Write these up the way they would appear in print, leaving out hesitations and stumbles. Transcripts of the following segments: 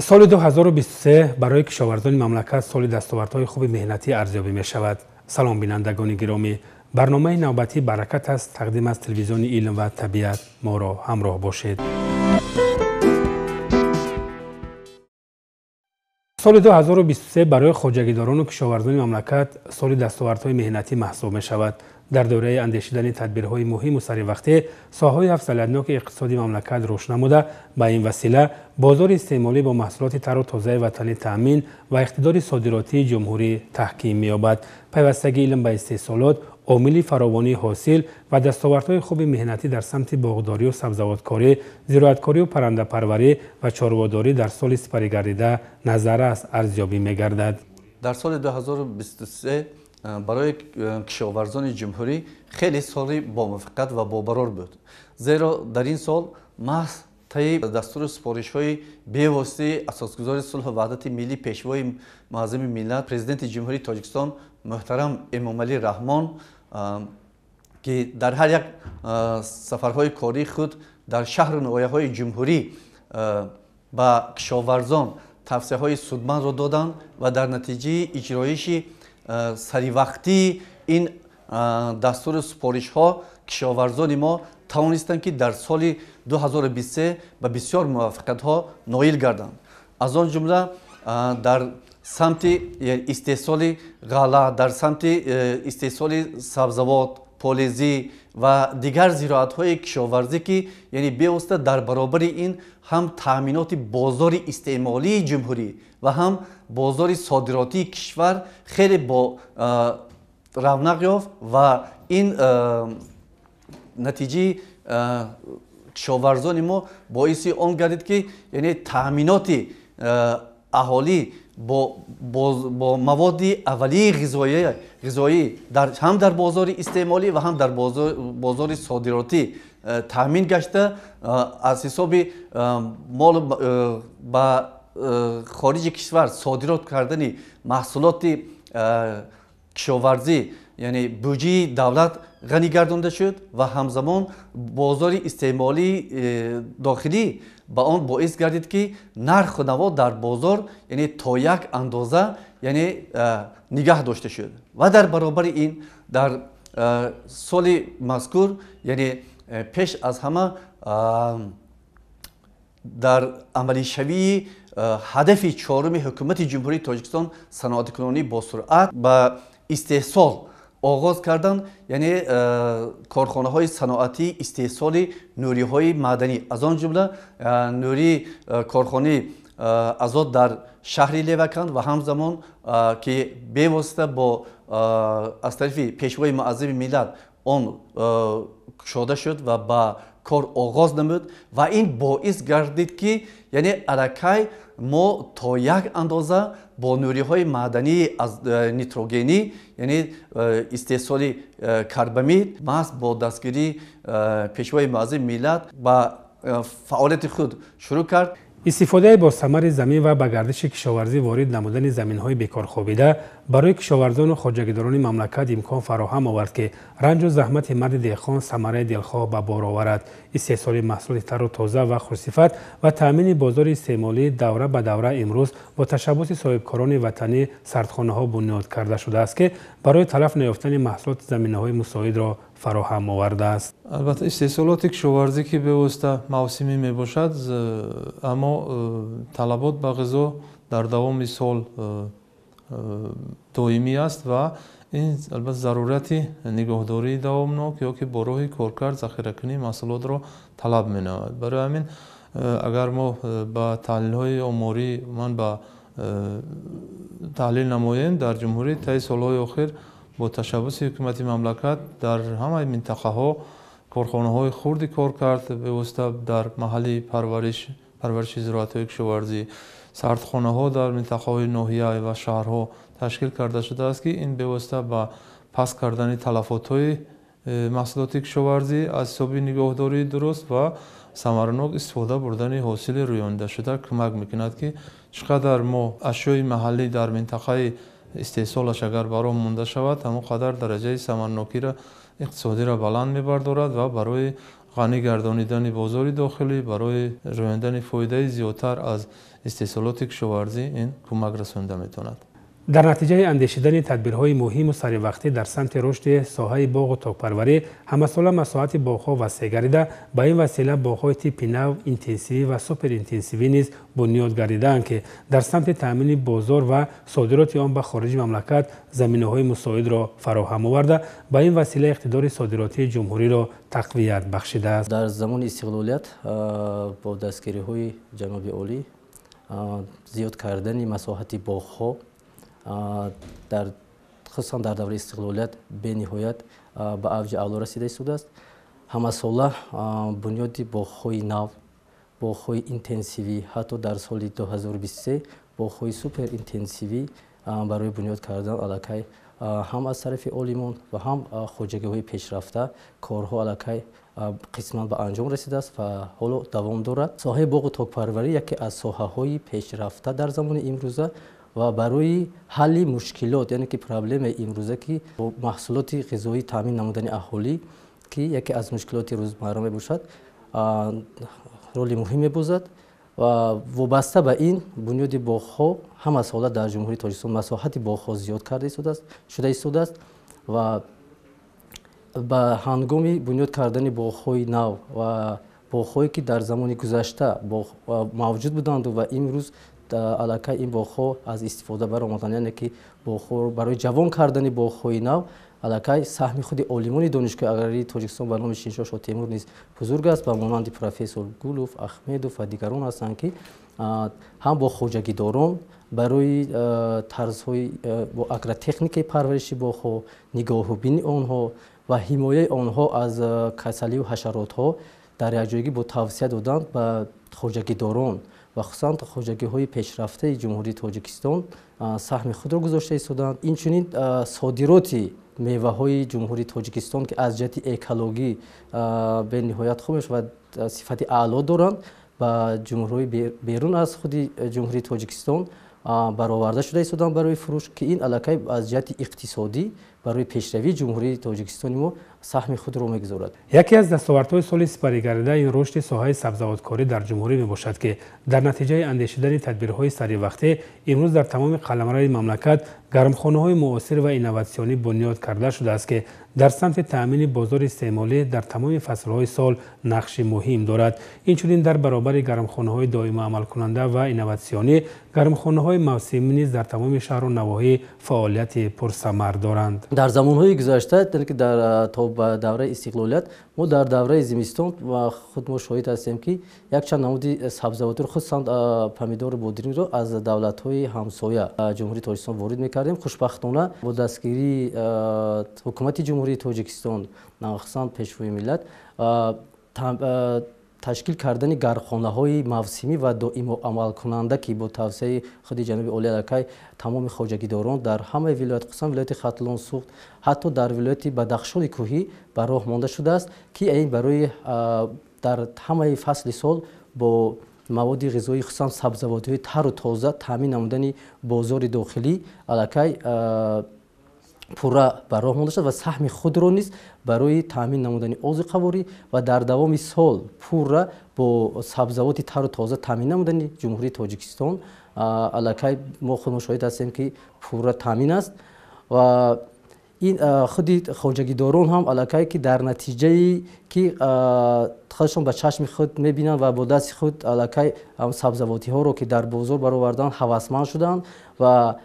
سال 2023 برای کشاورزان مملکت سال دستاوردهای خوب مهنتی ارزیابی می شود. سلام بینندگان گرامی، برنامه نوبتی برکت است تقدیم از تلویزیون علم و طبیعت. ما را همراه باشید. سال 2023 برای خواجگیداران و کشاورزان مملکت سال دستاوردهای مهنتی محسوب می شود. در دوره اندیشیدن تدبیرهای مهم و سریع ساحه‌های افزایش‌یابی اقتصادی مملکت روشن نموده، به این وسیله بازار استعمالی با محصولات تر و تازه وطنی تامین و اقتدار صادراتی جمهوری تحکیم می‌یابد. پیوستگی علم به استحصالات عامل فراوانی حاصل و دستاوردهای خوب مهنتی در سمت باغداری و سبزیجاتکاری، زراعتکاری و پرنده پروری و چارواداری در سال سپری گردیده نظر است ارزیابی می‌گردد. در سال 2023 برای کشاورزان جمهوری خیلی سالی با موفقیت و با برار بود، زیرا در این سال محض طی دستور سپارش‌های بی‌واسطه اساسگزار صلح و وحدت ملی پیشوای معظم ملت پرزیدنت جمهوری تاجیکستان محترم امامعلی رحمان که در هر یک سفرهای کاری خود در شهر و نواحی‌های جمهوری با کشاورزان توصیه‌های سودمند را دادند و در نتیجه اجرایش سری وقتی این دستور سپارش ها کشاورزان ما توانستند که در سال 2023 به بسیار موفقیت ها نایل گردند. از آن جمله در سمت استحصال غله، در سمت استحصال سبزیجات، پالزی و دیگر زراعت های کشاورزی که یعنی بیوسته در برابر این هم تامینات بازار استعمالی جمهوری و هم بازار صادراتی کشور خیلی با رونق یافت و این نتیجه کشاورزان ما باعث آن گردید که یعنی تامینات اهالی با مواد اولیه غذایی هم در بازار استعمالی و هم در بازار صادراتی تامین گشته، از حساب مال با خارج کشور صادرات کردن محصولات کشاورزی یعنی بودجه دولت غنی گردانده شد و همزمان بازار استعمالی داخلی با آن باعث گردید که نرخ و نوا در بازار یعنی تا یک اندازه یعنی نگه داشته شد و در برابر این در سال مذکور یعنی پیش از همه در عملی شوی هدف چهارم حکومت جمهوری تاجیکستان صنعت کنونی با سرعت به استحصال آغاز کردند، یعنی کارخانه های صنعتی استحصال نوری های معدنی، از آن جمله نوری کارخانه آزاد در شهر لیوکند و همزمان که بی‌واسطه با از طرف پیشوای معظم ملت آن کشاده شد و با کار آغاز نمود و این باعث گردید که یعنی الکی ما تا یک اندازه با نوری های معدنی از نیتروژنی یعنی استحصال کربامید محض با دستگیری پیشوای معظم ملت با فعالیت خود شروع کرد. استفاده با ثمر زمین و به گردش کشاورزی وارد نمودن زمین‌های بیکار خوابیده برای کشاورزان و خواجگیداران مملکت امکان فراهم آورد که رنج و زحمت مرد دهقان ثمره دلخواه به بار آورد. استحصال محصول تر و تازه و خوش‌صفت و تامین بازار استعمالی دوره به دوره امروز با تشبث صاحبکاران وطنی سردخانه‌ها بنیاد کرده شده است که برای تلف نیافتن محصولات زمینه‌های مساعد را فراهم آورده است. البته استحصالات کشاورزی که به واسطه موسمی می باشد، اما طلبات به غذا در دوام سال دائمی است و این البته ضرورت نگهداری دوامناک یا که با راه کارکرد ذخیره کنی محصولات را طلب می نماید. برای همین اگر ما با تحلیل های آماری من با تحلیل نماییم در جمهوری طی سالهای اخیر با تشبث حکومت مملکت در همه منطقه ها کارخانه های خردی کار کرد به واسطه در محلی پرورش زراعت های کشاورزی، سردخانه ها در منطقه های ناحیه و شهرها تشکیل کرده شده است که این به واسطه با پس کردن تلفات های محصولات کشاورزی از حساب نگهداری درست و ثمرناک استفاده بردن حاصل رویانده شده کمک میکند که چقدر ما اشیای محلی در منطقه استحصالش اگر برام مونده شود همون قدر درجه ثمرناکی را اقتصادی را بلند میبردارد و برای ғанӣ гардонидани бозори дохилӣ барои рӯяндани фоидаи зиёдтар аз истеҳсолоти кишоварзӣ ин кӯмак расонида метавонад. дар натиҷаи андешидани тадбирҳои муҳиму саривақтӣ дар самти рушди соҳаи боғу токпарварӣ ҳамасола масоҳати боғҳо васеъ гардида ба ин васила боғҳои типи нав, интенсивӣ ва суперинтенсивӣ низ бунёд гардидаанд ки дар самти таъмини бозор ва содироти он ба хориҷи мамлакат заминаҳои мусоидро фароҳам оварда ба ин васила иқтидори содиротии ҷумҳуриро тақвият бахшидааст. дар замони истиқлолият бо дастгириҳои ҷаноби олӣ зиёд кардани масоҳати боғҳо хусусан дар давраи истиқлолият бениҳоят ба авҷи аъло расида истодааст. ҳамасола бунёди боғҳои нав, боғҳои интенсивӣ, ҳатто дар соли 2023 боғҳои суперинтенсивӣ барои бунёд кардан аллакай ҳам аз тарафи олимон ва ҳам хоҷагиҳои пешрафта корҳо аллакай қисман ба анҷом расидааст ва ҳоло давом дорад. Соҳаи боғу токпарварӣ яке аз соҳаҳои пешрафта дар замони имрӯза ва барои ҳалли мушкилот, яъне ки проблемаи имрӯза ки бо маҳсулоти ғизоӣ таъмин намудани аҳолӣ ки яке аз мушкилоти рӯзмарра мебошад, роли муҳим мебозад ва вобаста ба ин бунёди боғҳо ҳама сола дар ҷумҳурии Тоҷикистон масоҳати боғҳо зиёд шуда истодааст ва ба ҳангоми бунёд кардани боғҳои нав ва боғҳое ки дар замони гузашта мавҷуд буданду ва имрӯз аллакай ин боғҳо аз истифода баромаданд, яъне ки боғҳо барои ҷавон кардани боғҳои нав аллакай саҳми худи олимони донишгоҳи аграрии Тоҷикистон ба номи Шиншоҳ Шотемур низ бузург аст ба монанди профессор Гулов, Ахмедов ва дигарон ҳастанд ки ҳам бо хоҷагидорон барои тарзҳои бо агротехникаи парвариши боғҳо, нигоҳубини онҳо ва ҳимояи онҳо аз касаливу ҳашаротҳо дар якҷоягӣ бо тавсия доданд ба хоҷагидорон ва хусусан хоҷагиҳои пешрафтаи ҷумҳурии Тоҷикистон саҳми худро гузошта истоданд. Инчунин содироти меваҳои ҷумҳурии Тоҷикистон ки аз ҷиҳати экологӣ бениҳоят хуб ва сифати аъло доранд ба ҷумҳурҳои берун аз худи ҷумҳурии Тоҷикистон бароварда шуда истоданд барои фурӯш ки ин аллакай аз ҷиҳати иқтисодӣ барои пешравии ҷумҳурии Тоҷикистони мо саҳми худро мегузорад. яке аз дастовардҳои соли сипаригардида ин рушди соҳаи сабзавоткорӣ дар ҷумҳурӣ мебошад ки дар натиҷаи андешидани тадбирҳои саривақтӣ имрӯз дар тамоми қаламраи мамлакат гармхонаҳои муосир ва инноватсионӣ бунёд карда шудааст ки дар самти таъмини бозори истеъмолӣ дар тамоми фаслҳои сол нақши муҳим дорад. Инчунин дар баробари гармхонаҳои доимо амалкунанда ва инноватсионӣ гармхонаҳои мавсимӣ низ дар тамоми шаҳру навоҳӣ фаъолияти пурсамар доранд. дар замонҳои гузашта то ба давраи истиқлолият мо дар давраи зимистон ва худ мо шоҳид ҳастем ки якчанд намуди сабзавотро хусусан помидори бодиринро аз давлатҳои ҳамсоя ҷумҳурии Тоҷикистон ворид мекардем. хушбахтона бо дастгирии ҳукумати ҷумҳурии Тоҷикистон хусусан пешвои миллат ташкил кардани гархонаҳои мавсимӣ ва доимо амалкунанда ки бо тавсияи худи ҷаноби оли аллакай тамоми хоҷагидорон дар ҳамаи вилоят хусусан вилояти Хатлон Суғд ҳатто дар вилояти Бадахшони кӯҳӣ ба роҳ монда шудааст ки ин барои дар ҳамаи фасли сол бо маводи ғизоӣ хусусан сабзавотҳои тару тоза таъмин намудани бозори дохилӣ аллакай пурра ба роҳ монда шуд ва саҳми худро низ барои таъмин намудани ози қаворӣ ва дар давоми сол пурра бо сабзавоти тару тоза таъмин намудани ҷумҳурии Тоҷикистон аллакай мо худмо шоҳид ҳастем ки пурра таъмин аст ва ин худи хоҷагидорон ҳам аллакай ки дар натиҷаи ки худшон ба чашми худ мебинанд ва бо дасти худ аллакай сабзавотиҳоро ки дар бозор бароварданд ҳавасманд шуданд ва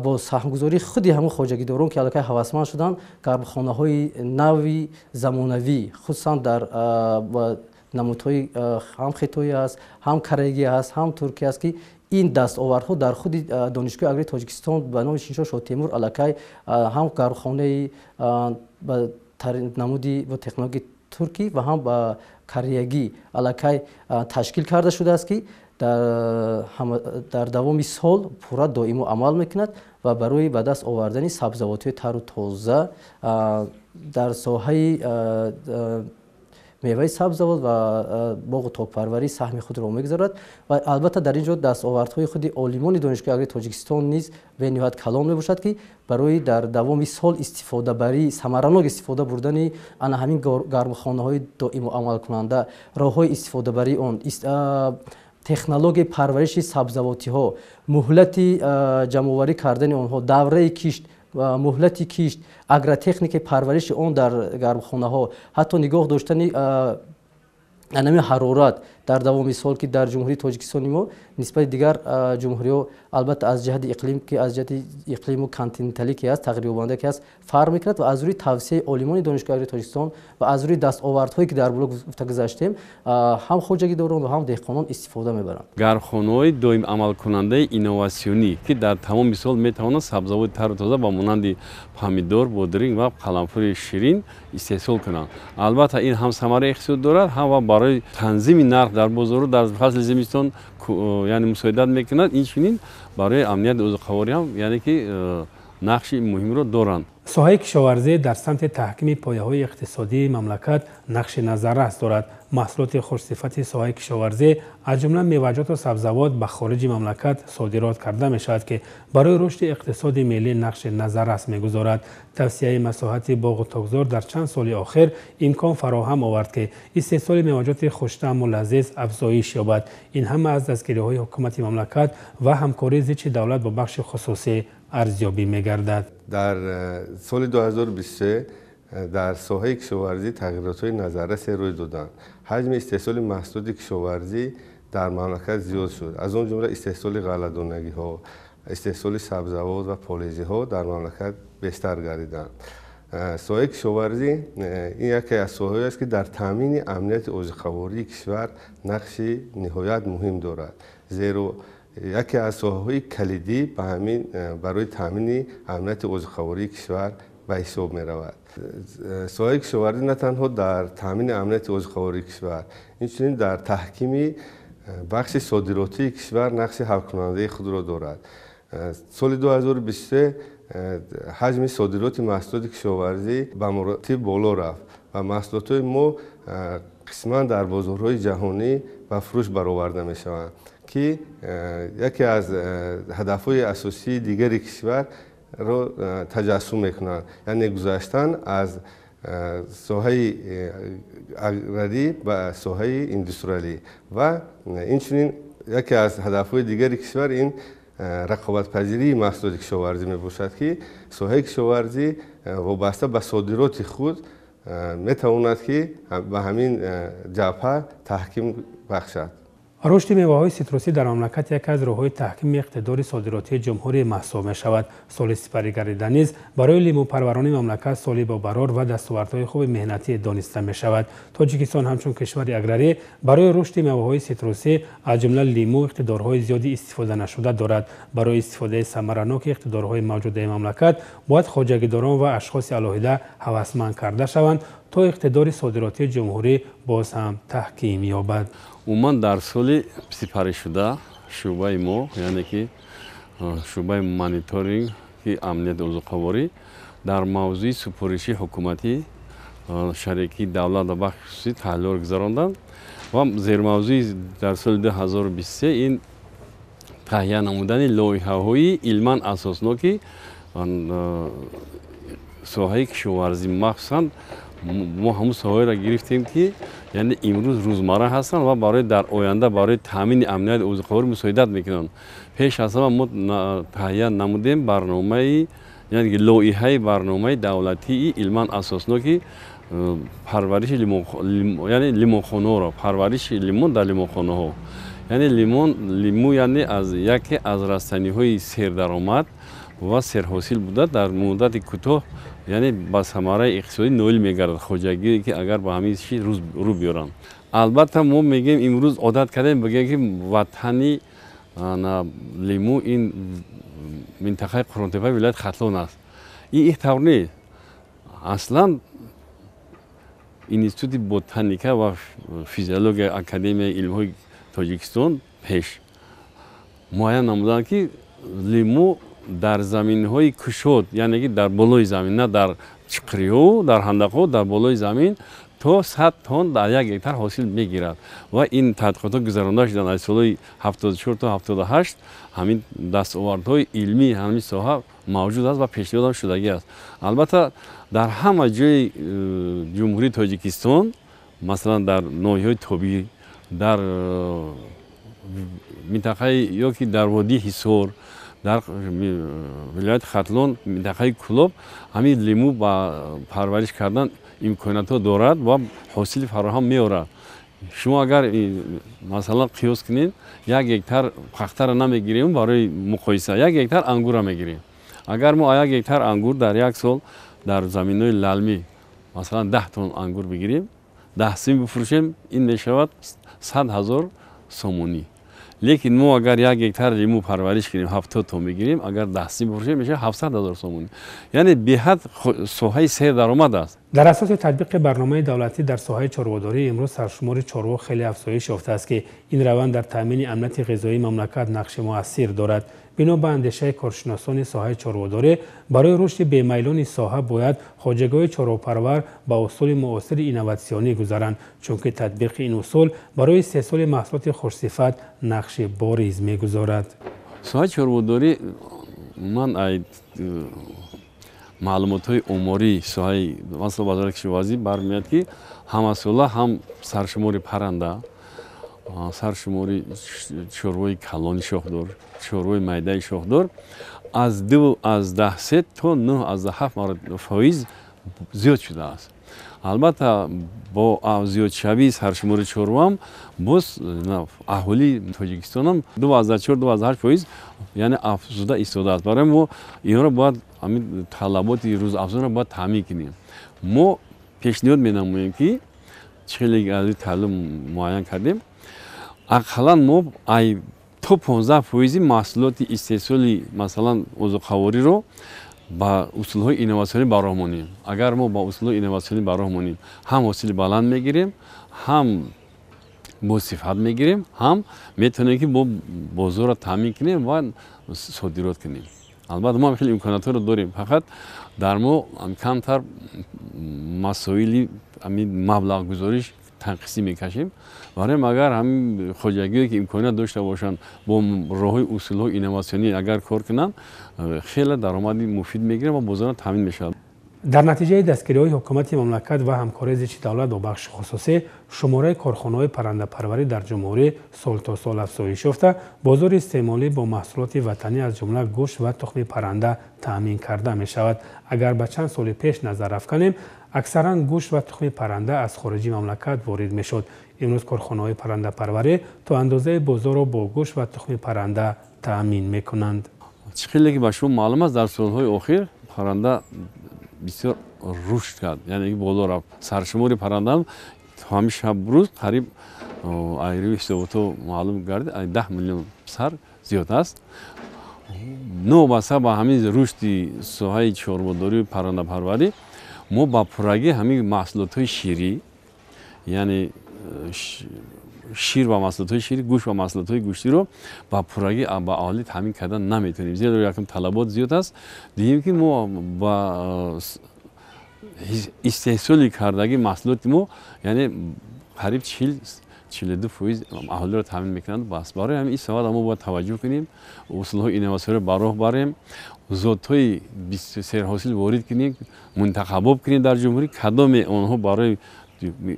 бо саҳмгузории худи ҳамон хоҷагидорон ки аллакай ҳавасманд шуданд гармхонаҳои нави замонавӣ хусусан дар намудҳои ҳам хитоӣ аст, ҳам кореягӣ аст, ҳам туркия аст ки ин дастовардҳо дар худи донишгоҳи аграрии Тоҷикистон ба номи Шиншоҳ Шотемур аллакай ҳам гармхонаи ба намуди бо технологияи туркӣ ва ҳам ба кореягӣ аллакай ташкил карда шудааст ки дар давоми сол пурра доимо амал мекунад ва барои ба даст овардани сабзавотҳои тару тоза дар соҳаи меваи сабзавот ва боғу токпарварӣ саҳми худро мегузорад ва албатта дар ин ҷо дастовардҳои худи олимони донишгоҳи Тоҷикистон низ бениҳоят калон мебошад ки барои дар давоми сол истифодабарӣ самаранок истифода бурдани ана ҳамин гармхонаҳои доиму амалкунанда роҳҳои истифодабарии он технологияи парвариши сабзавотиҳо муҳлати ҷамъоварӣ кардани онҳо давраи кишт муҳлати кишт агротехникаи парвариши он дар гармхонаҳо ҳатто нигоҳ доштани анами ҳарорат дар давоми сол ки дар ҷумҳурии Тоҷикистони мо нисбати дигар ҷумҳуриҳо албатта аз ҷиҳати иқлим ки аз ҷиҳати иқлиму континенталӣ ки аст тағйирёбанда ки аст фарқ мекунад ва аз рӯи тавсеяи олимони донишгоҳи Тоҷикистон ва аз рӯи дастовардҳое ки дар боло гуфта гузаштем ҳам хоҷагидорон ва ҳам деҳқонон истифода мебаранд. Гармхонаҳои доим амалкунандаи инноватсионӣ ки дар тамоми сол метавонад сабзавоти тару тоза ба монанди помидор, бодиринг ва қаламфури ширин истеҳсол кунанд. Албатта ин ҳам самараи иқтисодӣ дорад, ҳам ва барои танзими нарх дар бозору дар фасли зимистон яъне мусоидат мекунад. Инчунин барои амнияти ӯзуқаворӣ ҳам яъне ки нақши муҳимро доранд. соҳаи кишоварзӣ дар самти таҳкими пояҳои иқтисодии мамлакат нақши назаррас дорад. маҳсулоти хушсифати соҳаи кишоварзӣ аз ҷумла меваҷоту сабзавот ба хориҷи мамлакат содирот карда мешавад ки барои рушди иқтисоди миллӣ нақши назаррас мегузорад. тавсияи масоҳати боғу тогзор дар чанд соли охир имкон фароҳам овард ки истеҳсоли меваҷоти хуштаъму лазиз афзоиш ёбад. ин ҳама аз дастгириҳои ҳукумати мамлакат ва ҳамкории зичи давлат бо бахши хусусӣ арзёбӣ мегардад. дар соли 2023 дар соҳаи кишоварзӣ тағйиротҳои назаррасе рӯй доданд. ҳаҷми истеҳсоли маҳсулоти кишоварзӣ дар мамлакат зиёд шуд. аз он ҷумла истеҳсоли ғалладонагиҳо, истеҳсоли сабзавот ва полезиҳо дар мамлакат бестар гардиданд. соҳаи кишоварзӣ ин яке аз соҳаҳое аст ки дар таъмини амнияти ӯзуқавории кишвар нақши ниҳоят муҳим дорад. зеро яке аз соҳаҳои калидӣ ба ҳамин барои таъмини амнияти ӯзуқавории кишвар ба ҳисоб меравад. соҳаи кишоварзӣ на танҳо дар таъмини амнияти ӯзуқавории кишвар, инчунин дар таҳкими бахши содиротии кишвар нақши ҳалкунандаи худро дорад. соли 2023 ҳаҷми содироти маҳсулоти кишоварзӣ ба муратиб боло рафт ва маҳсулотҳои мо қисман дар бозорҳои ҷаҳонӣ ба фурӯш бароварда мешаванд ки яке аз ҳадафҳои асосии дигари кишварро таҷассум мекунанд, яъне гузаштан аз соҳаи аграрӣ ба соҳаи индустриалӣ ва инчунин яке аз ҳадафҳои дигари кишвар ин рақобатпазирии маҳсулоти кишоварзӣ мебошад ки соҳаи кишоварзӣ вобаста ба содироти худ метавонад ки ба ҳамин ҷабҳа таҳким бахшад. рушди меваҳои ситрусӣ дар мамлакат яке аз роҳҳои таҳкими иқтидори содиротии ҷумҳурӣ маҳсуб мешавад. соли сипаригарида низ барои лимӯпарварони мамлакат соли бобарор ва дастовардҳои хуби меҳнатӣ дониста мешавад. тоҷикистон ҳамчун кишвари аграрӣ барои рушди меваҳои ситрусӣ аз ҷумла лимӯ иқтидорҳои зиёди истифоданашуда дорад. барои истифодаи самараноки иқтидорҳои мавҷудаи мамлакат бояд хоҷагидорон ва ашхоси алоҳида ҳавасманд карда шаванд то иқтидори содиротии ҷумҳурӣ боз ҳам таҳким ёбад. умуман дар соли сипаришуда шӯъбаи мо яъне ки шӯъбаи мониторинг ки амнияти ӯзуқаворӣ дар мавзӯи супориши ҳукуматӣ шарикии давлат ва бахши хусусӣ таҳлилро гузаронданд ва зермавзӯи дар соли 2023 ин таҳия намудани лоиҳаҳои илман асосноки соҳаи кишоварзӣ махсусан мо ҳамун соҳаеро гирифтем ки яъне имрӯз рӯзмарра ҳастанд ва барои дар оянда барои таъмини амнияти ӯзуқаворӣ мусоидат мекунанд. пеш аз ҳама мо таҳия намудем барномаи яъне лоиҳаи барномаи давлатии илман асосноки парвариши яъне лимонхонаҳоро парвариши лимон дар лимонхонаҳо. яъне лимон яъне аз яке аз растаниҳои сердаромад ва серҳосил буда дар муддати кӯтоҳ яъне ба самараи иқтисодӣ ноил мегардад хоҷагие ки агар ба ҳамин чиз рӯ биёранд. албатта мо мегӯем имрӯз одат кардем бигӯем ки ватани лимӯ ин минтақаи Қуронтепаи вилояти Хатлон аст. ин тавр нест. аслан институти ботаника ва физиология академияи илмҳои Тоҷикистон пеш муайян намуданд ки лимӯ дар заминҳои кушод яъне ки дар болои замин на дар чиқриҳо дар ҳандақҳо дар болои замин تو 100 تن در یک هکتار حاصل میگیرد و این تحقیقات گذرانده شدن از سال 74 تا 78 همین دستاوردهای علمی همین ساحه موجود است و پیشنهاد هم شدگی است. البته در همه جای جمهوری تاجیکستان مثلا در ناحیه‌های توبی در منطقه یا که در وادی حصار در ولایت ختلون منطقه کلوب همین لیمو با پرورش کردن امکانات دارد و حاصل فراهم می‌آورد. شما اگر مثلا قیاس کنید یک هکتار پخته را نمیگیریم برای مقایسه یک هکتار انگور را میگیریم. اگر ما یک هکتار انگور در یک سال در زمین‌های للمی مثلا 10 تن انگور بگیریم 10 سیم بفروشیم این میشود 100,000 سومونی. لیکن ما اگر یک هکتار لیمو پرورش کنیم 70 تن بگیریم اگر 10 سیم بفروشیم میشه 700,000 سومونی. یعنی به حد ساحه سیر درآمد است. در اساس تطبیق برنامه دولتی در ساحه چاره‌داری امروز سرشمار چاروا خیلی افزایش یافته است که این روند در تامین امنیت غذایی مملکت نقش مؤثر دارد. بنا به اندیشه کارشناسان ساحه چاره‌داری برای رشد بی‌میلان ساحه باید خواجگاه چاره‌پرور با اصول معاصر اینواسیونی گذرند چون که تطبیق این اصول برای استحصال محصولات خوش‌صفت نقش بارز می‌گذارد. ساحه چاره‌داری من معلومات‌های عمری ساحه مثلا بازار کشاورزی برمیاد که هم اصولا هم سرشمار پرنده سرشماری چروی کلانی شاخدار چروی میده شاخدار از 10 تا 9 از 7% زیاد شده است. البته با زیاد شوی سرشماری چرو هم باز اهالی تاجیکستان هم 2.4-2.8% یعنی افزوده ایستاده است. برای ما اینا را باید همین طلبات روز افزون را باید تامین کنیم. ما پیشنهاد می‌نماییم که چه از تعلیم معین کردیم اقلا ما تو 15% محصولات استحصالی مثلا عضوخواری رو با اصول‌های اینواسیونی براه مونیم. اگر ما با اصول‌های اینواسیونی براه مونیم هم حاصل بلند میگیریم هم با صفت میگیریم هم میتونیم که با بازار را تامین کنیم و صادرات کنیم. البته ما خیلی امکانات رو داریم فقط در ما کمتر مسائلی مبلغ گذاریش تنقیصی میکشیم. برای اگر همین خواجگی که امکانات داشته باشند با راه‌های اصول‌های اینواسیونی اگر کار کنند خیلی درآمدی مفید میگیرن و بازار تامین میشه. در نتیجه دستگیری‌های حکومت مملکت و همکاری زیست دولت با بخش خصوصی شماره کارخانه‌های پرنده پروری در جمهوری سال تا سال افزایش یافته بازار استعمالی با محصولات وطنی از جمله گوشت و تخم پرنده تامین کرده می شود. اگر به چند سال پیش نظر افکنیم اکثرا گوشت و تخم پرنده از خارج مملکت وارد می شد. امروز کارخانه‌های پرنده پروری تا اندازه بازار را با گوشت و تخم پرنده تامین می کنند. خیلی که به شما معلوم است در سال‌های اخیر پرنده بسیار رشد کرد. یعنی بالا رفت. سرشمار پرنده هم همیشه روز قریب ایروی حساباتو معلوم گردید 10 میلیون سر زیاد است. نو بسا با همین رشد ساحه چاره‌داری پرنده پروری ما با پرگی همین محصولات شیری یعنی شیر و محصولات شیری گوشت و محصولات گوشتی رو با پرگی با اهالی تامین کردن نمیتونیم زیرا یکم طلبات زیاد است. دیگه که ما با استحصالی کردگی محصولات ما یعنی قریب 42% اهالی رو تامین میکنند. بس برای همین این سوال ما باید توجه کنیم اصول‌های اینواسیونی رو براه بریم ذات‌های سیر حاصل وارد کنیم منتخب کنیم در جمهوری کدام آنها برای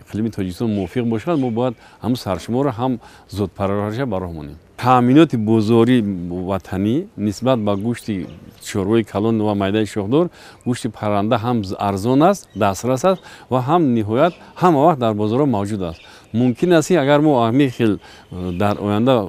اقلیم تاجیکستان موافق باشد ما باید هم سرشمار هم ذات پرورش براه مونیم. تامینات بازاری وطنی نسبت به گوشت چروی کلان و میده شاخدار گوشت پرنده هم ارزان است دسترس است و هم نهایت هم وقت در بازار موجود است. ممکن است اگر ما خیلی در آینده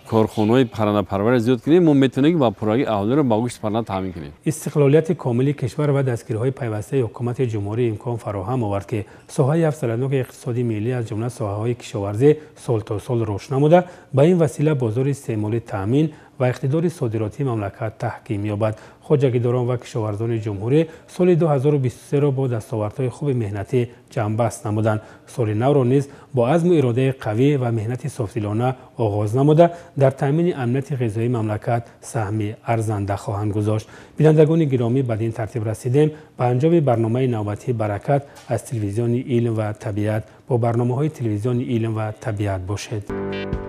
کارخانه‌های پرنده پروری زیاد کنیم ما میتونیم با پروری اهالی رو با گوشت پرنده تامین کنیم. استقلالیت کامل کشور و دستگیری‌های پیوسته حکومت جمهوری امکان فراهم آورد که ساحه افزایش اقتصادی ملی از جمله ساحه‌های کشاورزی سال تا سال رشد نموده. با این وسیله بازار استعمالی تامین و اقتدار صادراتی مملکت تحکیم یابد. خواجگیداران و کشاورزان جمهوری سال 2023 را با دستاوردهای خوب مهنتی جنبست نمودند. سال نو را نیز با عزم و اراده قوی و مهنت صافدلانه آغاز نموده در تامین امنیت غذایی مملکت سهمی ارزنده خواهند گذاشت. بینندگان گرامی، بدین ترتیب رسیدیم به انجام برنامه نوبتی برکت از تلویزیون علم و طبیعت. با برنامه‌های تلویزیون علم و طبیعت باشید.